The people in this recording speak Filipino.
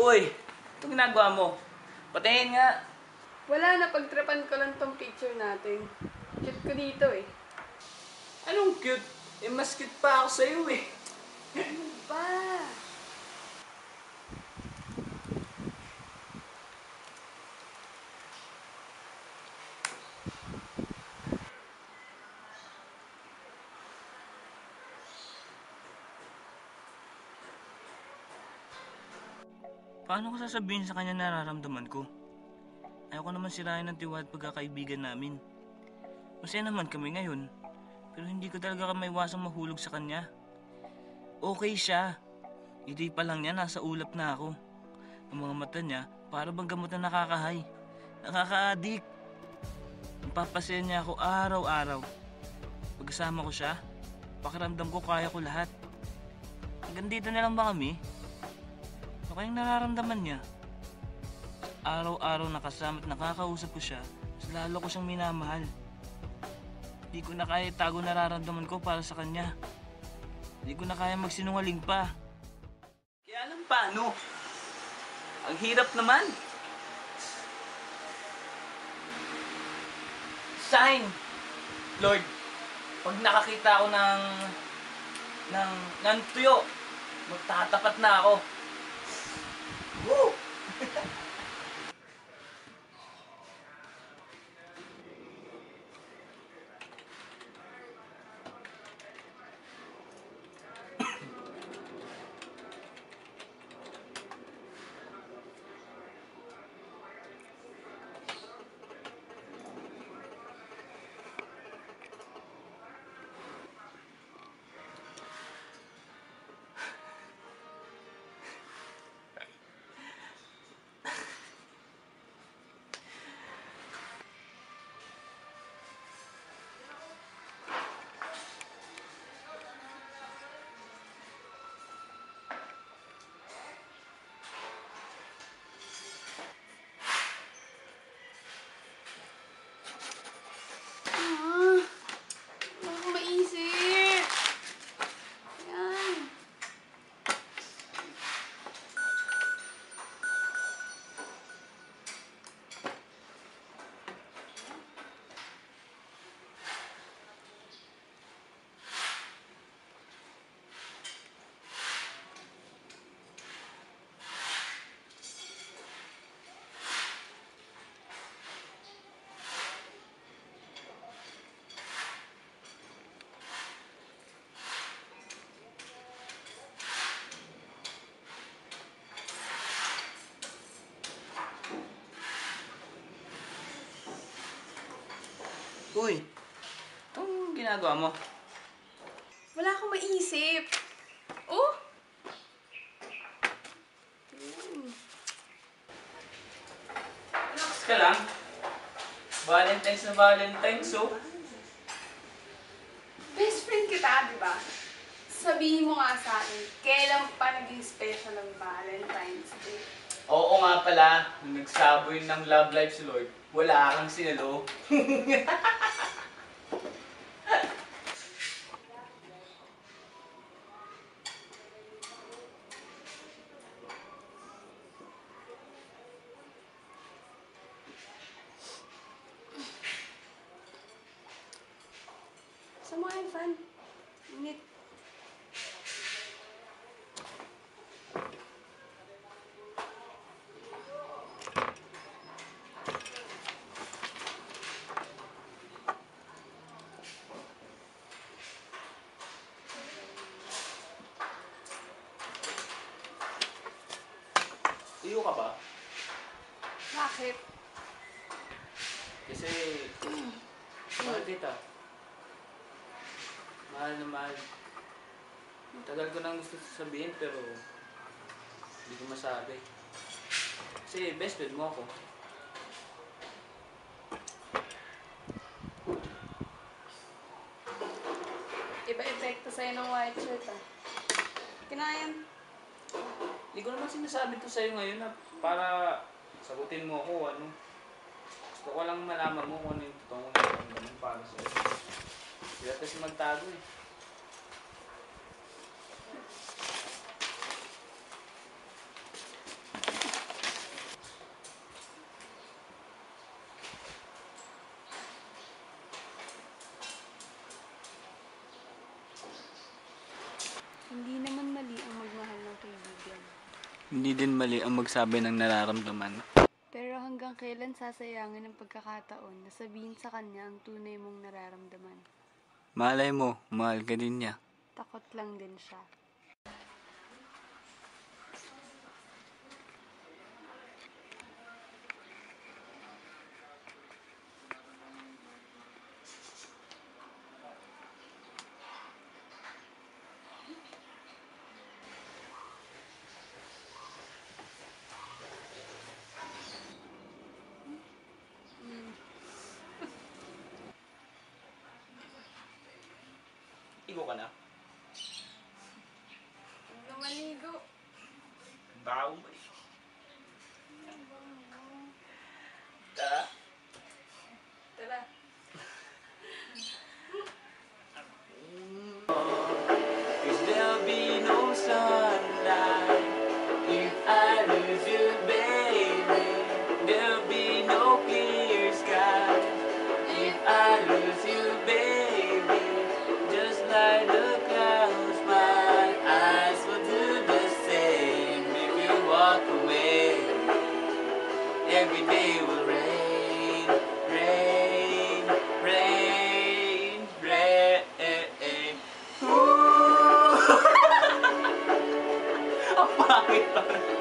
Uy, itong ginagawa mo. Patingin nga. Wala na, pagtripan ko lang tong picture natin. Cute ko dito eh. Anong cute? Eh, mas cute pa ako sa'yo eh. Ano ba? Paano ko sasabihin sa kanya nararamdaman ko? Ayoko naman sirain ng tiwala at pagkakaibigan namin. Masaya naman kami ngayon, pero hindi ko talaga maiwasang mahulog sa kanya. Okay siya. Hindi pa lang niya, nasa ulap na ako. Ang mga mata niya, para bang gamot na nakakahay. Nakaka-addict. Napapasaya niya ako araw-araw. Pagkasama ko siya, pakiramdam ko kaya ko lahat. Hanggang dito na lang ba kami? Ano kayang nararamdaman niya? Araw-araw nakasama at nakakausap ko siya, mas lalo ko siyang minamahal. Hindi ko na kaya itago nararamdaman ko para sa kanya. Hindi ko na kaya magsinungaling pa. Kaya alam paano? Ang hirap naman. Sign, Lord. Pag nakakita ako ng tuyo, magtatapat na ako. Woo! Wala akong maisip. Yan. Uy, itong ginagawa mo. Wala akong maisip. Oh! Relax ka lang. Valentine's na Valentine's, oh. Best friend kita, di ba? Sabihin mo nga sa akin, kailan pa naging special ang Valentine's Day? Oo nga pala, nung nagsaboy ng love life si Lord, wala kang sinalo. Sa mga fan. Init. Iyo ka ba? Bakit? Kasi, mahal kita. Mahal na mahal. Tagal ko nang gusto sabihin pero hindi ko masabi. Kasi best friend mo ako. Iba epekto sa'yo ng white shirt ah. Kinayan. Hindi ko naman sinasabi to sa'yo ngayon na para sagutin mo ako, ano. Gusto ko lang malaman mo kung ano yung totoong nararamdaman para sa'yo. Hirap kasi magtago eh. Hindi din mali ang magsabi ng nararamdaman. Pero hanggang kailan sasayangin ang pagkakataon na sabihin sa kanya ang tunay mong nararamdaman? Malay mo, mahal ka din niya. Takot lang din siya. Igo ka na? Huwag na maligo. Bago ba? Tara. Tara. Cause there'll be no sunlight if I lose you, baby. There'll be no clear sky if I lose you, baby. Just like the clouds, my eyes will do the same if you walk away. Every day will rain, rain, rain, rain. Ooh! Ang pangit pa rin.